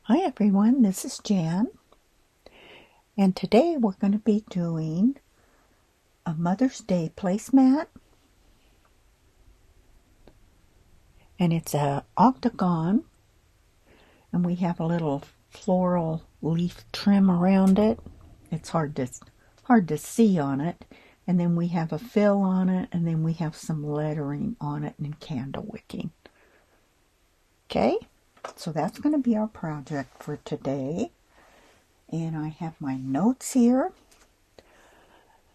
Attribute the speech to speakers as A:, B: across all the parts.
A: Hi everyone, this is Jan, and today we're going to be doing a Mother's Day placemat, and it's a octagon, and we have a little floral leaf trim around it. It's hard to see on it, and then we have a fill on it, and then we have some lettering on it and candle wicking. Okay, so that's going to be our project for today. And I have my notes here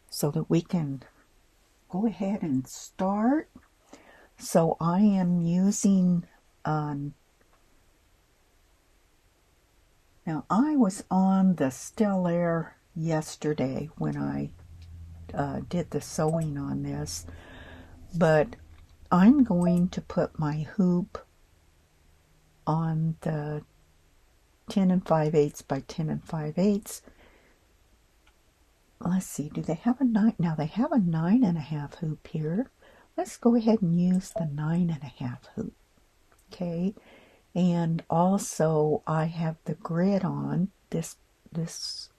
A: so that we can go ahead and start. So I am using, now I was on the Stellaire yesterday when I did the sewing on this, but I'm going to put my hoop on the 10 5/8 by 10 5/8. Let's see, do they have a 9? Now they have a 9.5 hoop here. Let's go ahead and use the 9.5 hoop. Okay, and also I have the grid on, this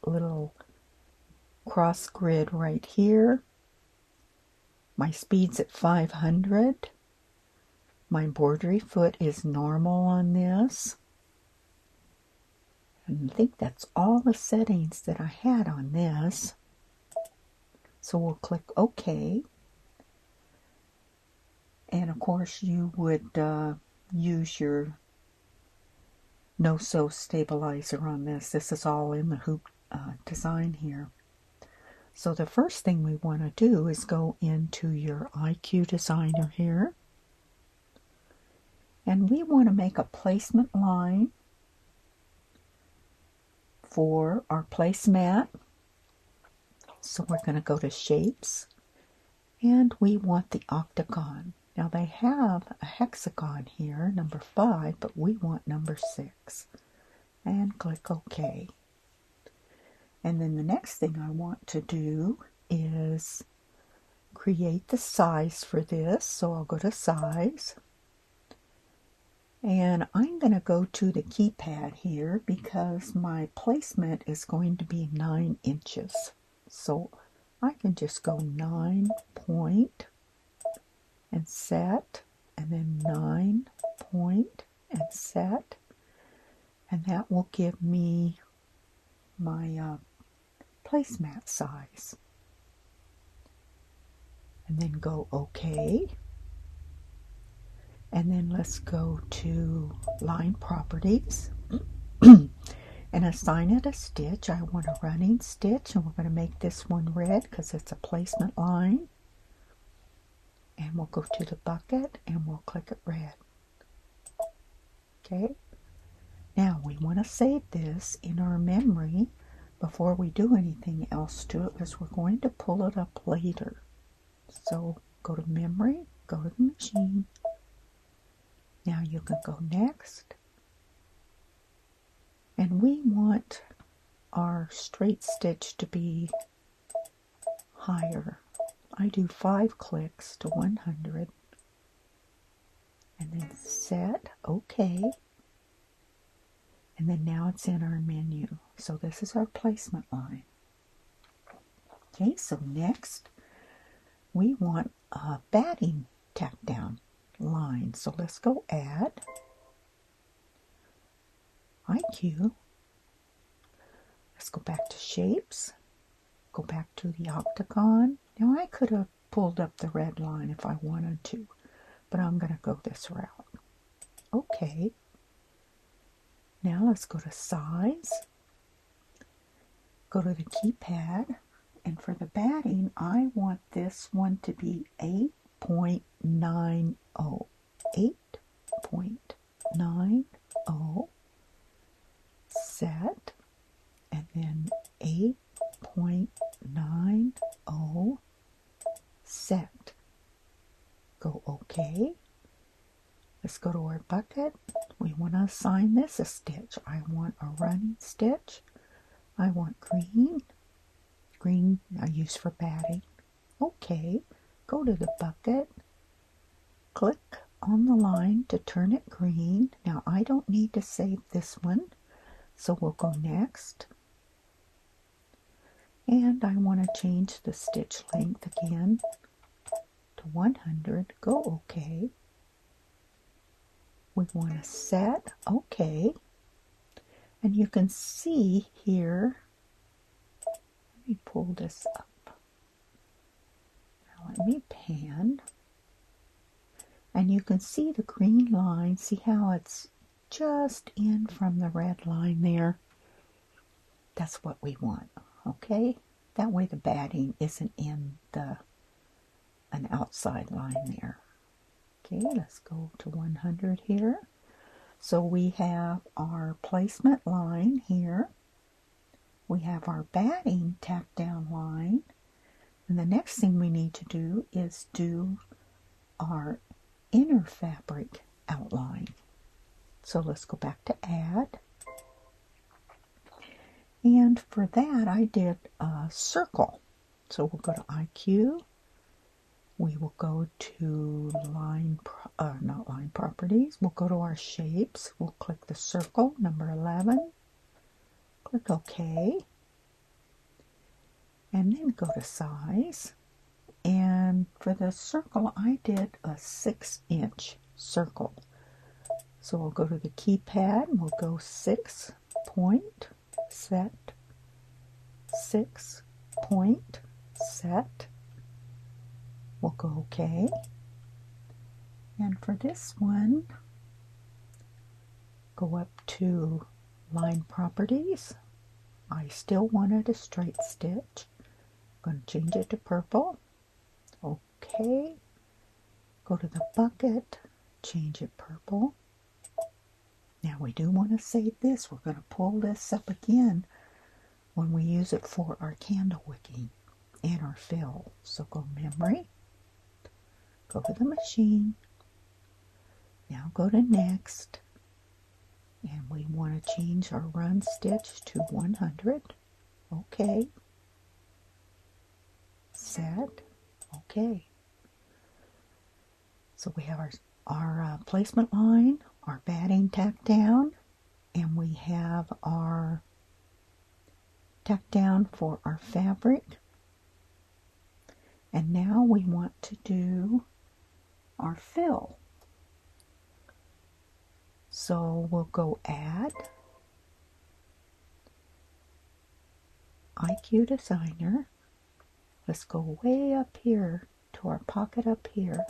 A: little cross grid right here. My speed's at 500. My embroidery foot is normal on this. And I think that's all the settings that I had on this. So we'll click OK. And of course you would use your no-sew stabilizer on this. This is all in the hoop design here. So the first thing we want to do is go into your IQ designer here. And we want to make a placement line for our placemat. So we're going to go to Shapes, and we want the octagon. Now they have a hexagon here, number 5, but we want number 6. And click OK. And then the next thing I want to do is create the size for this. So I'll go to Size. And I'm going to go to the keypad here because my placement is going to be 9 inches. So I can just go 9 point and set, and then 9 point and set. And that will give me my placemat size. And then go OK. And then let's go to Line Properties and assign it a stitch. I want a running stitch, and we're going to make this one red because it's a placement line. And we'll go to the bucket and we'll click it red. Okay. Now we want to save this in our memory before we do anything else to it, because we're going to pull it up later. So go to Memory, go to the machine. Now you can go Next. And we want our straight stitch to be higher. I do 5 clicks to 100. And then set, OK. And then now it's in our menu. So this is our placement line. Okay, so next we want a batting tack down line. So let's go Add, IQ. Let's go back to Shapes, go back to the octagon. Now I could have pulled up the red line if I wanted to, but I'm going to go this route. OK. Now let's go to Size, go to the keypad, and for the batting, I want this one to be 8.90. 8.90. Set, and then 8.90. Set. Go OK. Let's go to our bucket. We want to assign this a stitch. I want a running stitch. I want green. Green I use for batting. OK. Go to the bucket. Click on the line to turn it green. Now I don't need to save this one. So we'll go next. And I want to change the stitch length again to 100. Go OK. We want to set OK. And you can see here, let me pull this up. Now let me pan. And you can see the green line. See how it's just in from the red line there? That's what we want, okay? That way the batting isn't in an outside line there. Okay, let's go to 100 here. So we have our placement line here. We have our batting tacked down line. And the next thing we need to do is do our inner fabric outline. So let's go back to add. And for that I did a circle. So we'll go to IQ. We will go to not line properties. We'll go to our shapes. We'll click the circle, number 11. Click OK. And then go to size. And for the circle, I did a 6-inch circle. So we'll go to the keypad and we'll go 6 point, set, 6 point, set. We'll go OK. And for this one, go up to line properties. I still wanted a straight stitch. I'm going to change it to purple. OK. Go to the bucket, change it purple. Now we do want to save this. We're going to pull this up again when we use it for our candle wicking and our fill. So go memory, go to the machine. Now go to next. And we want to change our run stitch to 100. OK. Set. OK. So we have our placement line, our batting tacked down, and we have our tack down for our fabric. And now we want to do our fill. So we'll go add, IQ Designer. Let's go way up here to our pocket up here.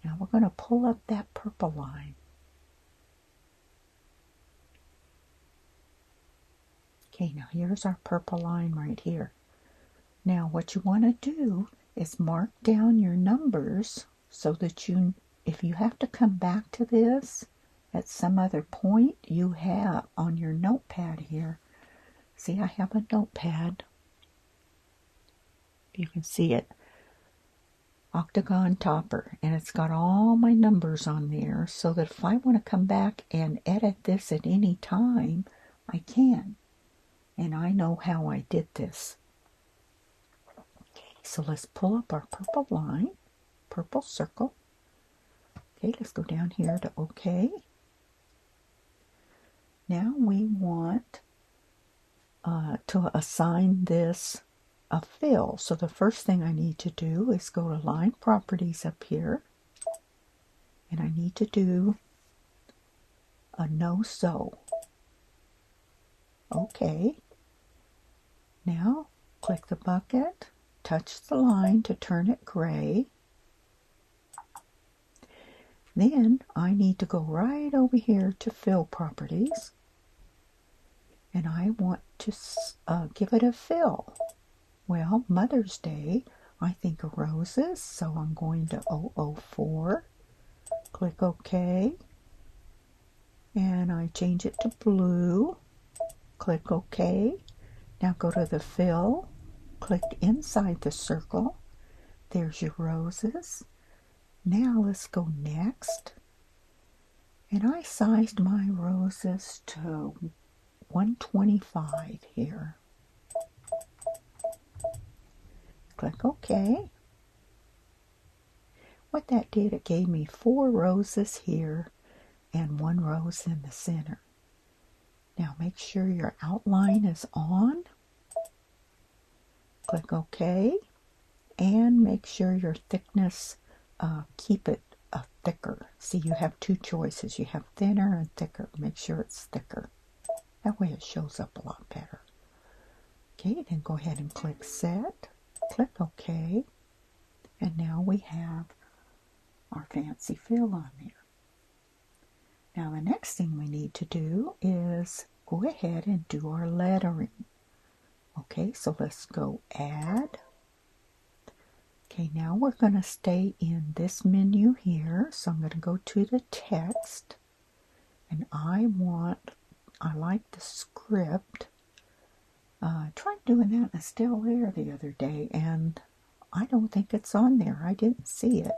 A: Now we're going to pull up that purple line. Okay, now here's our purple line right here. Now what you want to do is mark down your numbers so that if you have to come back to this at some other point, you have on your notepad here. See, I have a notepad. You can see it. Octagon topper, and it's got all my numbers on there so that if I want to come back and edit this at any time, I can. And I know how I did this. Okay, so let's pull up our purple line, purple circle. Okay, let's go down here to OK. Now we want to assign this a fill. So the first thing I need to do is go to line properties up here, and I need to do a no sew. Okay. Now click the bucket, touch the line to turn it gray. Then I need to go right over here to fill properties, and I want to give it a fill. Well, Mother's Day, I think of roses, so I'm going to 004. Click OK. And I change it to blue. Click OK. Now go to the fill. Click inside the circle. There's your roses. Now let's go next. And I sized my roses to 125 here. Click OK. What that did, it gave me 4 roses here and 1 rose in the center. Now make sure your outline is on. Click OK. And make sure your thickness, keep it thicker. See, you have two choices. You have thinner and thicker. Make sure it's thicker. That way it shows up a lot better. Okay, then go ahead and click Set. Click OK. And now we have our fancy fill on there. Now the next thing we need to do is go ahead and do our lettering. Okay, so let's go Add. Okay, now we're going to stay in this menu here. So I'm going to go to the text. And I like the script. I tried doing that in a still layer the other day, and I don't think it's on there. I didn't see it.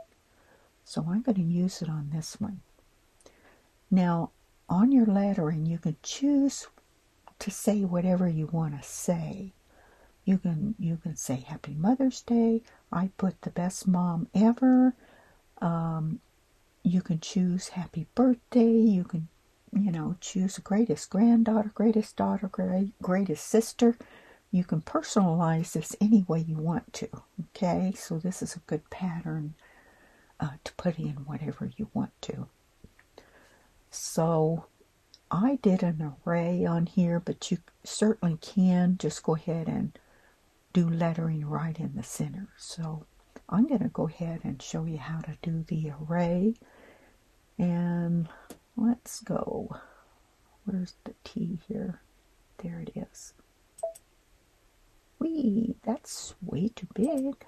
A: So I'm going to use it on this one. Now, on your lettering, you can choose to say whatever you want to say. You can say Happy Mother's Day. I put the best mom ever. You can choose Happy Birthday. You can, choose greatest granddaughter, greatest daughter, greatest sister. You can personalize this any way you want to. Okay, so this is a good pattern to put in whatever you want to. So I did an array on here, but you certainly can just go ahead and do lettering right in the center. So I'm going to go ahead and show you how to do the array. And let's go. Where's the T here? There it is. Whee, that's way too big.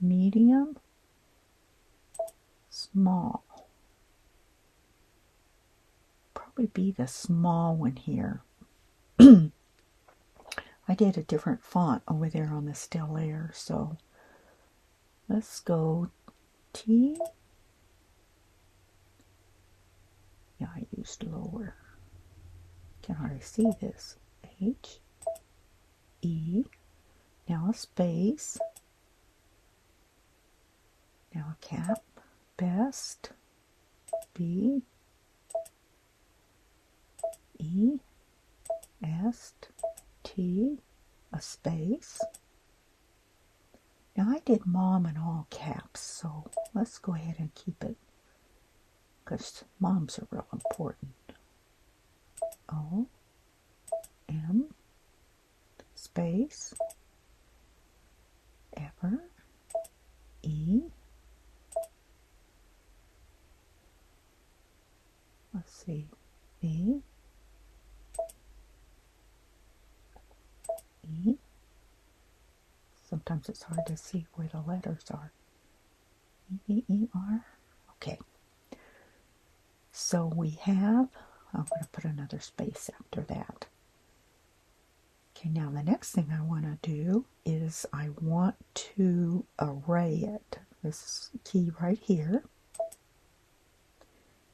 A: Medium. Small. Probably be the small one here. I did a different font over there on the still layer, so let's go T. Yeah, I used lower. Can hardly see this. H, E, now a space, now a cap, best, B, E, S, T, a space. Now I did mom in all caps, so let's go ahead and keep it, because moms are real important. O, M, space, ever, E, let's see, V, E. Sometimes it's hard to see where the letters are. E-E-E-R. Okay. So we have, I'm going to put another space after that. Okay, now the next thing I want to do is I want to array it. This key right here.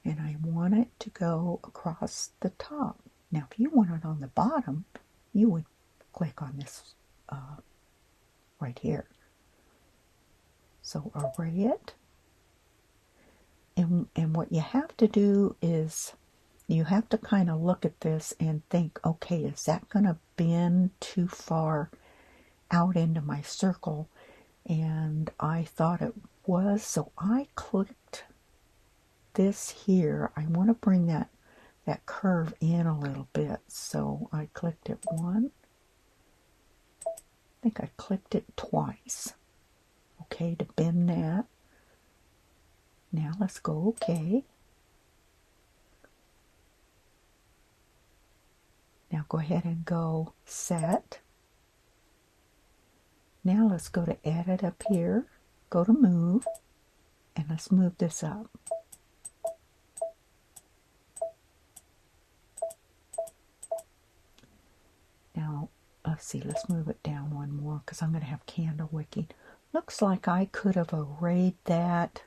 A: And I want it to go across the top. Now if you want it on the bottom, you would click on this right here. So array it. And what you have to do is you have to kind of look at this and think, okay, is that going to bend too far out into my circle? And I thought it was, so I clicked this here. I want to bring that curve in a little bit. So I clicked it once. I think I clicked it twice. Okay, to bend that. Now let's go OK. Now go ahead and go Set. Now let's go to Edit up here. Go to Move. And let's move this up. Now, let's see, let's move it down one more because I'm going to have candle wicking. Looks like I could have arrayed that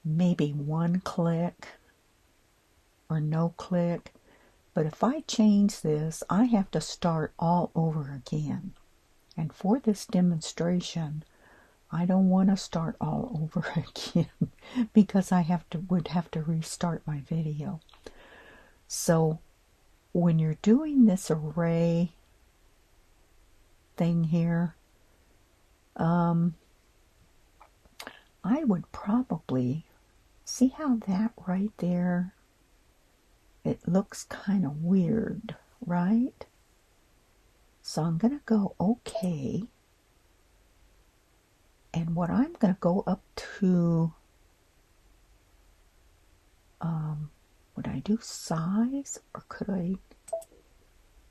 A: maybe one click or no click. But if I change this, I have to start all over again. And for this demonstration, I don't want to start all over again because I would have to restart my video. So when you're doing this array thing here, I would probably see how that right there, it looks kind of weird, right? So I'm going to go okay. And what I'm going to go up to, would I do size or could I,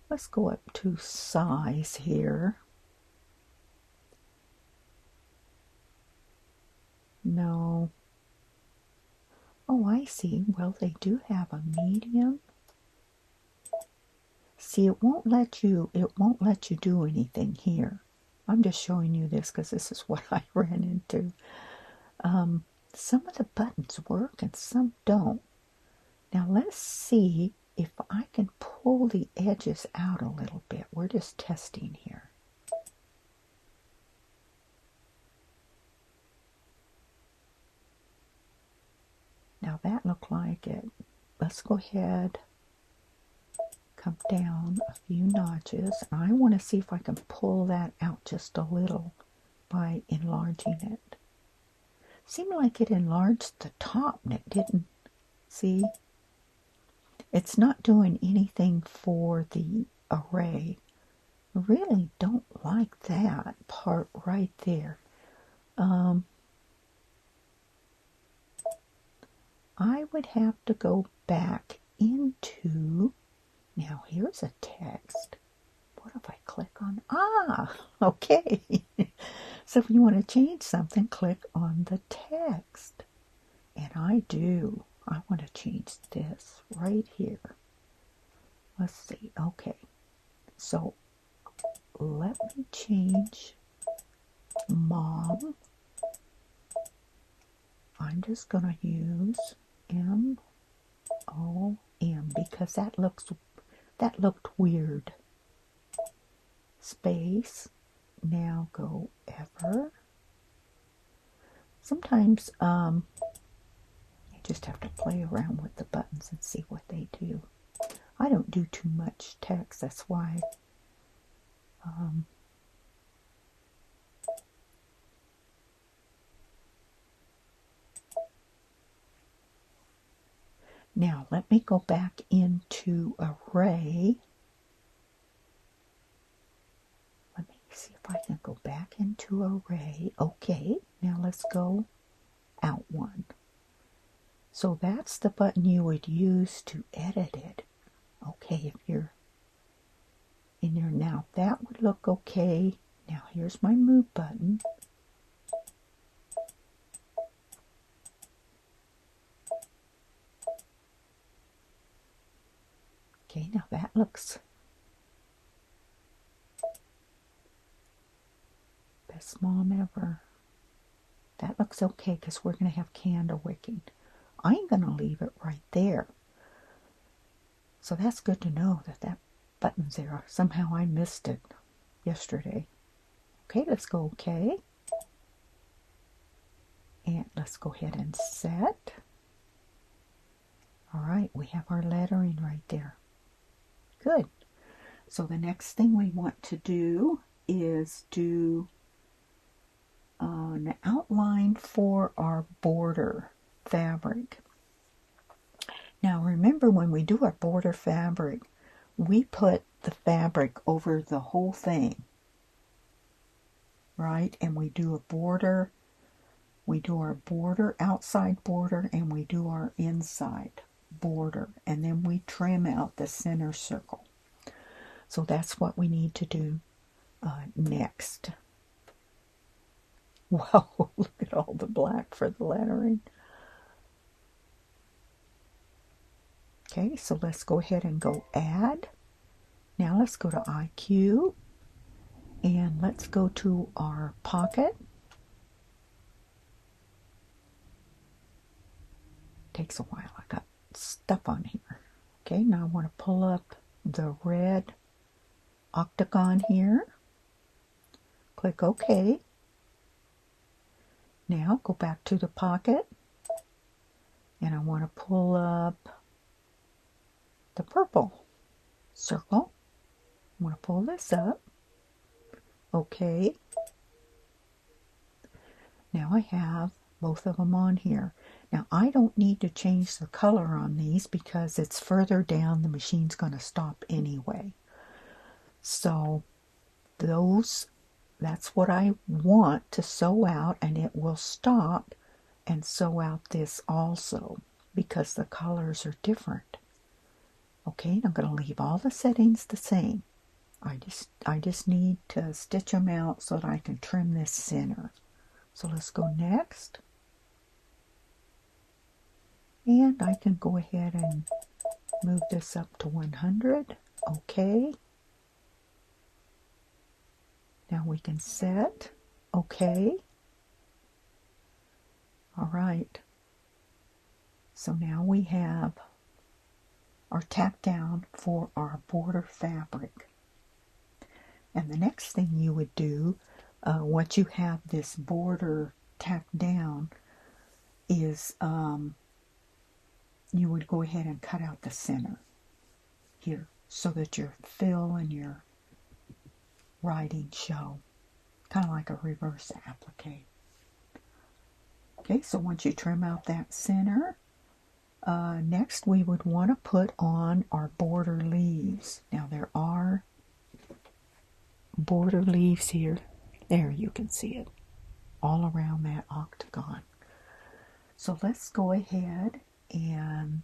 A: let's go up to size here. No. Oh, I see. Well, they do have a medium. See, it won't let you do anything here. I'm just showing you this because this is what I ran into. Some of the buttons work and some don't. Now let's see if I can pull the edges out a little bit. We're just testing here. Now that looked like it. Let's go ahead, come down a few notches. I want to see if I can pull that out just a little by enlarging it. Seemed like it enlarged the top and it didn't. See? It's not doing anything for the array. I really don't like that part right there. I would have to go back into, now here's a text. What if I click on, okay. So if you want to change something, click on the text. And I do. I want to change this right here. Let's see. Okay. So let me change mom. I'm just going to use M-O-M because that looked weird. Space. Now go ever. Sometimes you just have to play around with the buttons and see what they do. I don't do too much text, that's why now let me go back into array. Let me see if I can go back into array. Okay, now let's go out one. So that's the button you would use to edit it. Okay, if you're in there now, that would look okay. Now here's my move button. Okay, now that looks best mom ever. That looks okay because we're going to have candle wicking. I ain't going to leave it right there. So that's good to know that that button's there. Somehow I missed it yesterday. Okay, let's go okay. And let's go ahead and set. All right, we have our lettering right there. Good. So the next thing we want to do is do an outline for our border fabric. Now remember, when we do our border fabric, we put the fabric over the whole thing, right? And we do a border, we do our border, outside border, and we do our inside border, and then we trim out the center circle. So that's what we need to do next. Wow, look at all the black for the lettering. Okay, so let's go ahead and go add. Now let's go to IQ and let's go to our pocket. Takes a while, I got stuff on here. Okay, now I want to pull up the red octagon here. Click OK. Now go back to the pocket and I want to pull up the purple circle. I'm going to pull this up. Okay. Now I have both of them on here. Now I don't need to change the color on these because it's further down. The machine's going to stop anyway. So that's what I want to sew out, and it will stop and sew out this also because the colors are different. Okay, I'm going to leave all the settings the same. I just need to stitch them out so that I can trim this center. So let's go next. And I can go ahead and move this up to 100. Okay. Now we can set. Okay. All right. So now we have our tack down for our border fabric. And the next thing you would do, once you have this border tacked down, is you would go ahead and cut out the center here so that your fill and your writing show, kind of like a reverse applique. Okay, so once you trim out that center, next we would want to put on our border leaves. Now there are border leaves here. There, you can see it all around that octagon. So let's go ahead and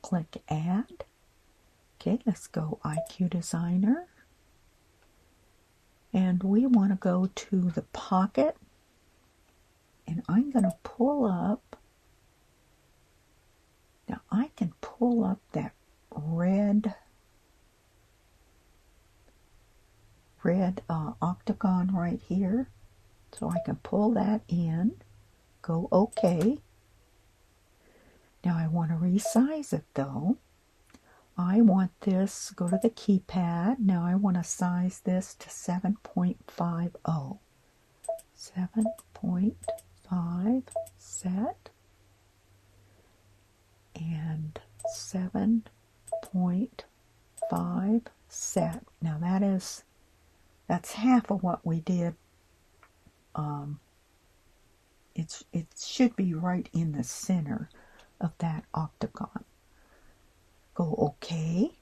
A: click Add. Okay, let's go IQ Designer. And we want to go to the pocket. And I'm going to pull up. Now I can pull up that red octagon right here. So I can pull that in, go OK. Now I want to resize it though. I want this, go to the keypad. Now I want to size this to 7.50. 7.5 set. And 7.5 set. Now that's half of what we did. It should be right in the center of that octagon. Go OK.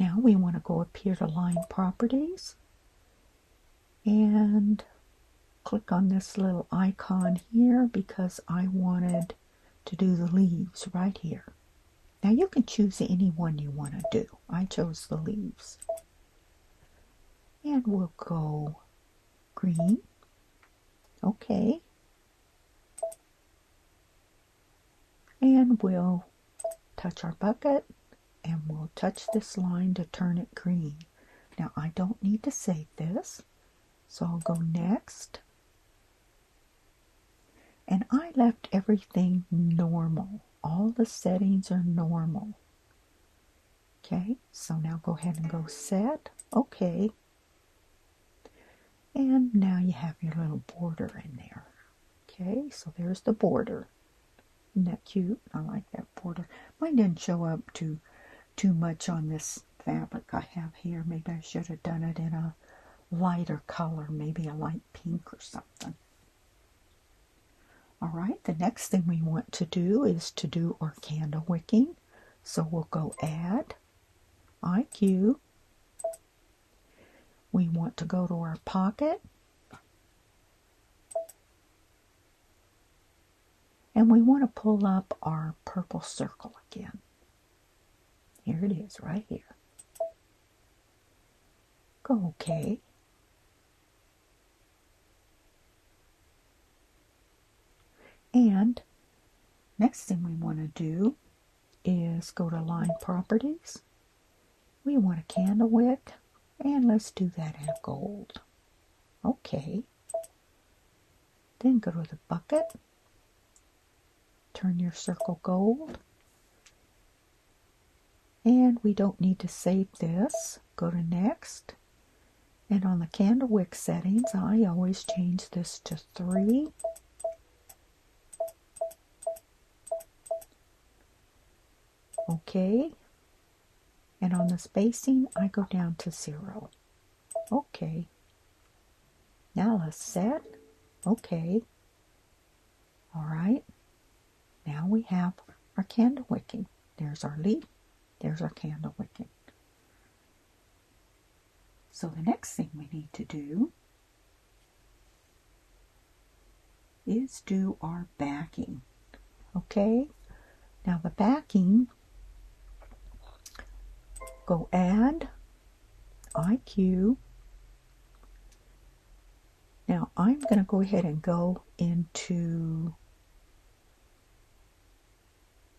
A: Now we want to go up here to Line Properties and click on this little icon here because I wanted to do the leaves right here. Now you can choose any one you want to do. I chose the leaves. And we'll go green. Okay. And we'll touch our bucket and we'll touch this line to turn it green. Now I don't need to save this, so I'll go next. And I left everything normal. All the settings are normal. Okay, so now go ahead and go set. Okay. And now you have your little border in there. Okay, so there's the border. Isn't that cute? I like that border. Mine didn't show up too much on this fabric I have here. Maybe I should have done it in a lighter color, maybe a light pink or something. All right, the next thing we want to do is to do our candle wicking. So we'll go Add, IQ. We want to go to our pocket. And we want to pull up our purple circle again. Here it is, right here. Go OK. And next thing we want to do is go to Line Properties. We want a candle wick, and let's do that in gold. Okay. Then go to the bucket. Turn your circle gold. And we don't need to save this. Go to Next. And on the candle wick settings, I always change this to 3. Okay. And on the spacing, I go down to 0. Okay. Now let's set. Okay. All right. Now we have our candle wicking. There's our leaf. There's our candle wicking. So the next thing we need to do is do our backing. Okay. Now the backing, go add IQ. Now I'm going to go ahead and go into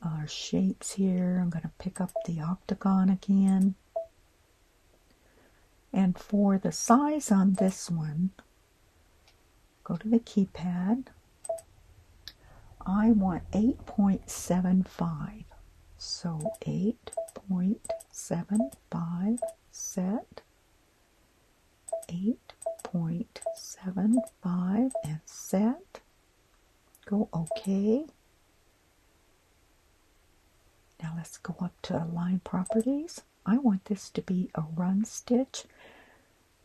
A: our shapes here. I'm going to pick up the octagon again. And for the size on this one, go to the keypad. I want 8.75. So 8.75, set. 8.75 and set. Go OK. Now let's go up to line properties. I want this to be a run stitch.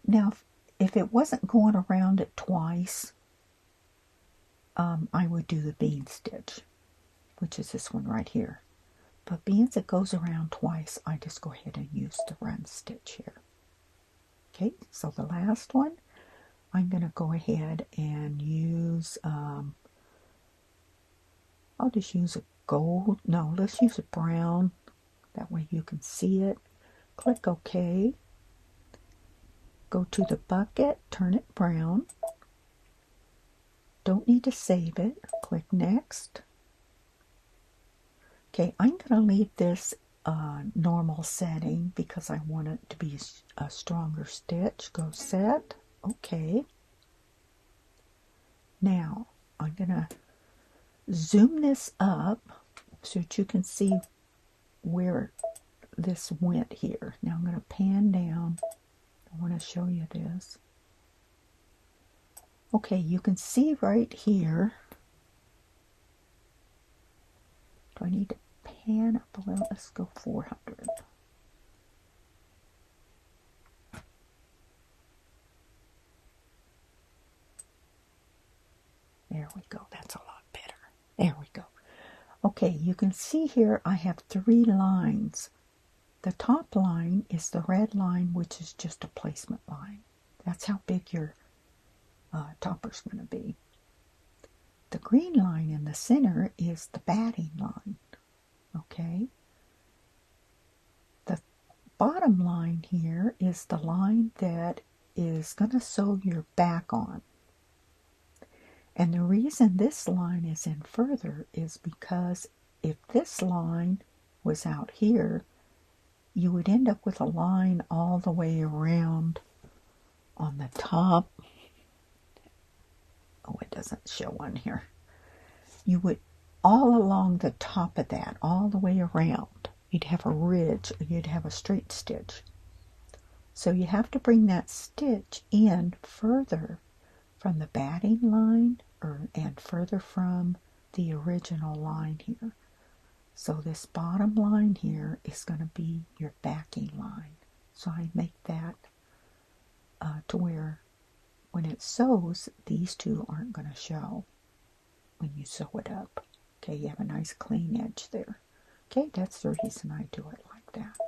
A: Now if it wasn't going around it twice, I would do the bean stitch, which is this one right here. But being it goes around twice, I just go ahead and use the run stitch here. Okay, so the last one, I'm going to go ahead and use, I'll just use a gold, no, let's use a brown, that way you can see it. Click OK. Go to the bucket, turn it brown. Don't need to save it. Click Next. Okay, I'm going to leave this normal setting because I want it to be a stronger stitch. Go Set. Okay. Now, I'm going to zoom this up so that you can see where this went here. Now I'm going to pan down. I want to show you this. Okay, you can see right here. Do I need to pan up a little? Let's go 400. There we go. That's a lot better. There we go. Okay, you can see here I have 3 lines. The top line is the red line, which is just a placement line. That's how big your topper's going to be. The green line in the center is the batting line. Okay. The bottom line here is the line that is going to sew your back on. And the reason this line is in further is because if this line was out here, you would end up with a line all the way around on the top. Oh, it doesn't show on here. You would, all along the top of that, all the way around, you'd have a ridge, or you'd have a straight stitch. So you have to bring that stitch in further from the batting line and further from the original line here. So this bottom line here is going to be your backing line. So I make that to where when it sews, these two aren't going to show when you sew it up. Okay, you have a nice clean edge there. Okay, that's the reason I do it like that.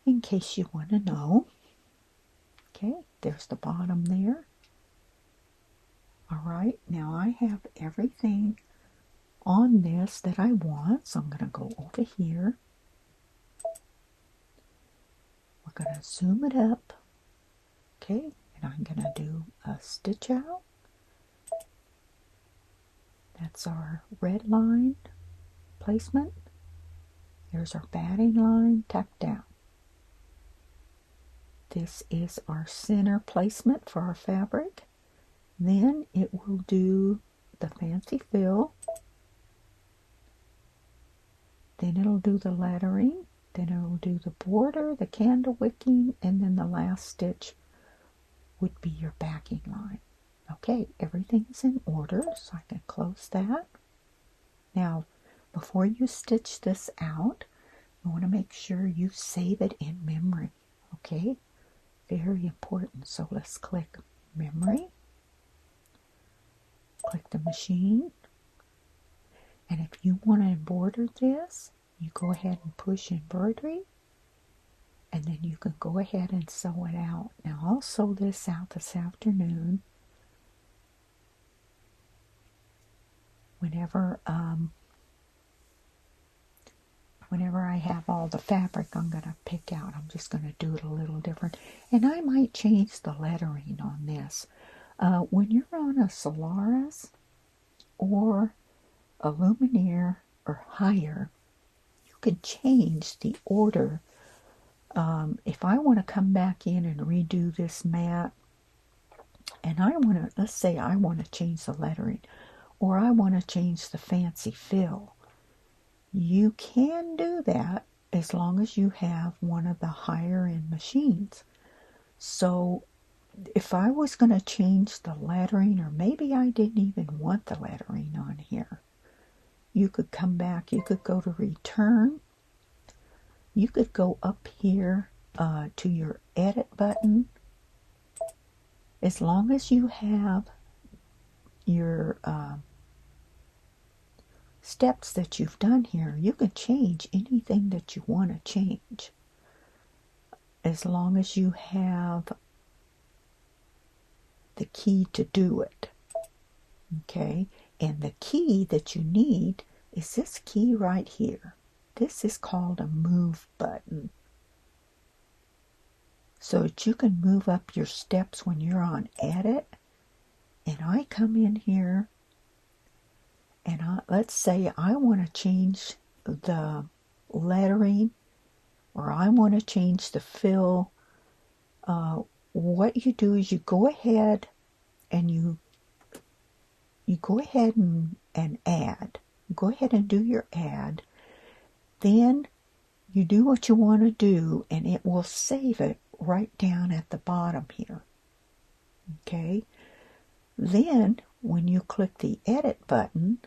A: In case you want to know. Okay, there's the bottom there. Alright, now I have everything on this that I want, so I'm going to go over here. We're going to zoom it up. Okay, and I'm going to do a stitch out. That's our red line placement. There's our batting line tacked down. This is our center placement for our fabric. Then it will do the fancy fill. Then it'll do the lettering. Then it'll do the border, the candle wicking, and then the last stitch would be your backing line. Okay, everything's in order, so I can close that. Now, before you stitch this out, you want to make sure you save it in memory, okay? Very important. So let's click memory, click the machine, and if you want to embroider this, you go ahead and push embroidery, and then you can go ahead and sew it out. Now I'll sew this out this afternoon whenever I have all the fabric I'm going to pick out. I'm just going to do it a little different. And I might change the lettering on this. When you're on a Solaris or a Luminaire or higher, you can change the order. If I want to come back in and redo this mat, and I want to, let's say I want to change the lettering, or I want to change the fancy fill, you can do that as long as you have one of the higher end machines. So if I was going to change the lettering, or maybe I didn't even want the lettering on here, you could come back, you could go to return, you could go up here to your edit button. As long as you have your steps that you've done here, you can change anything that you want to change as long as you have the key to do it. Okay, and the key that you need is this key right here. This is called a move button, so that you can move up your steps when you're on edit. And I come in here and let's say I want to change the lettering, or I want to change the fill. What you do is you go ahead and you go ahead and add. Go ahead and do your add. Then you do what you want to do, and it will save it right down at the bottom here. Okay? Then when you click the edit button,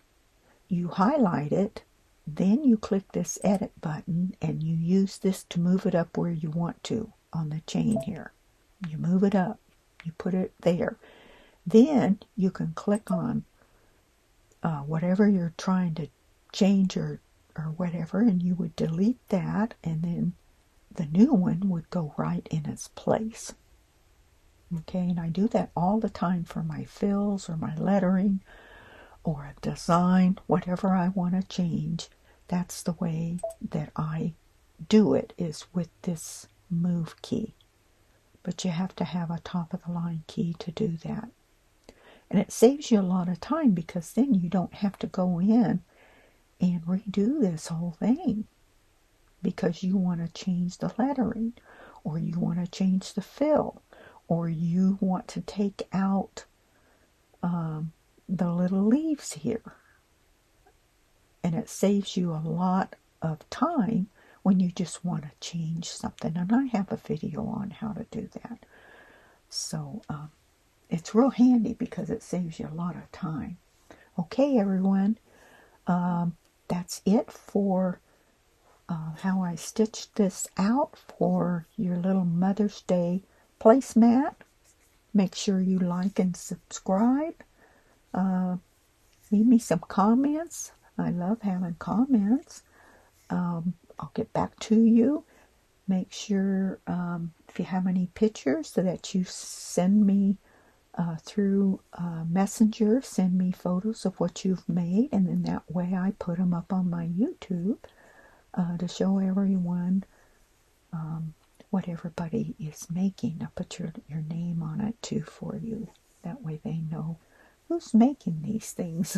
A: you highlight it, then you click this edit button, and you use this to move it up where you want to on the chain here. You move it up, you put it there. Then you can click on whatever you're trying to change or whatever, and you would delete that, and then the new one would go right in its place. Okay, and I do that all the time for my fills or my lettering or a design, whatever I want to change. That's the way that I do it, is with this move key. But you have to have a top of the line key to do that. And it saves you a lot of time, because then you don't have to go in and redo this whole thing because you want to change the lettering, or you want to change the fill, or you want to take out the little leaves here. And it saves you a lot of time when you just want to change something. And I have a video on how to do that. So it's real handy because it saves you a lot of time. Okay, everyone. That's it for how I stitched this out for your little Mother's Day placemat. Make sure you like and subscribe. Leave me some comments. I love having comments. I'll get back to you. Make sure if you have any pictures so that you send me through Messenger, send me photos of what you've made, and then that way I put them up on my YouTube to show everyone what everybody is making. I put your name on it too for you. That way they know who's making these things.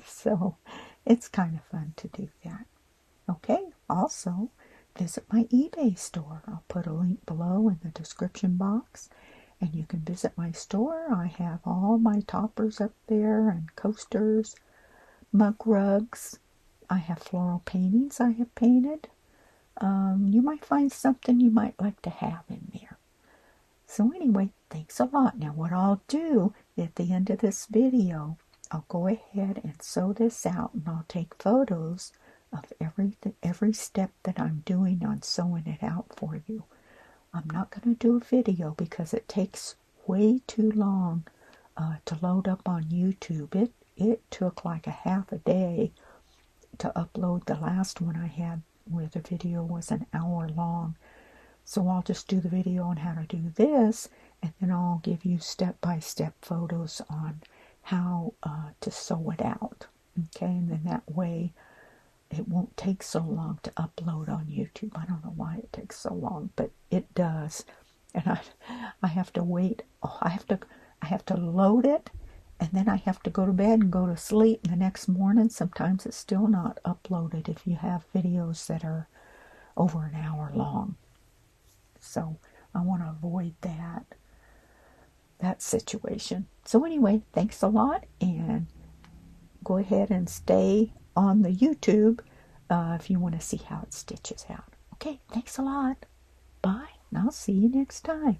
A: So it's kind of fun to do that. Okay, also visit my eBay store. I'll put a link below in the description box, and you can visit my store. I have all my toppers up there, and coasters, mug rugs. I have floral paintings I have painted. You might find something you might like to have in there. So anyway, thanks a lot. Now what I'll do at the end of this video I'll go ahead and sew this out, and I'll take photos of every step that I'm doing on sewing it out for you. I'm not going to do a video because it takes way too long to load up on YouTube. It took like a half a day to upload the last one I had, where the video was an hour long. So I'll just do the video on how to do this, and then I'll give you step-by-step photos on how to sew it out. Okay, and then that way it won't take so long to upload on YouTube. I don't know why it takes so long, but it does. And I have to wait. Oh, I have to load it, and then I have to go to bed and go to sleep. And the next morning, sometimes it's still not uploaded if you have videos that are over an hour long. So I want to avoid that situation. So anyway, thanks a lot, and go ahead and stay on the YouTube if you want to see how it stitches out. Okay, thanks a lot. Bye, and I'll see you next time.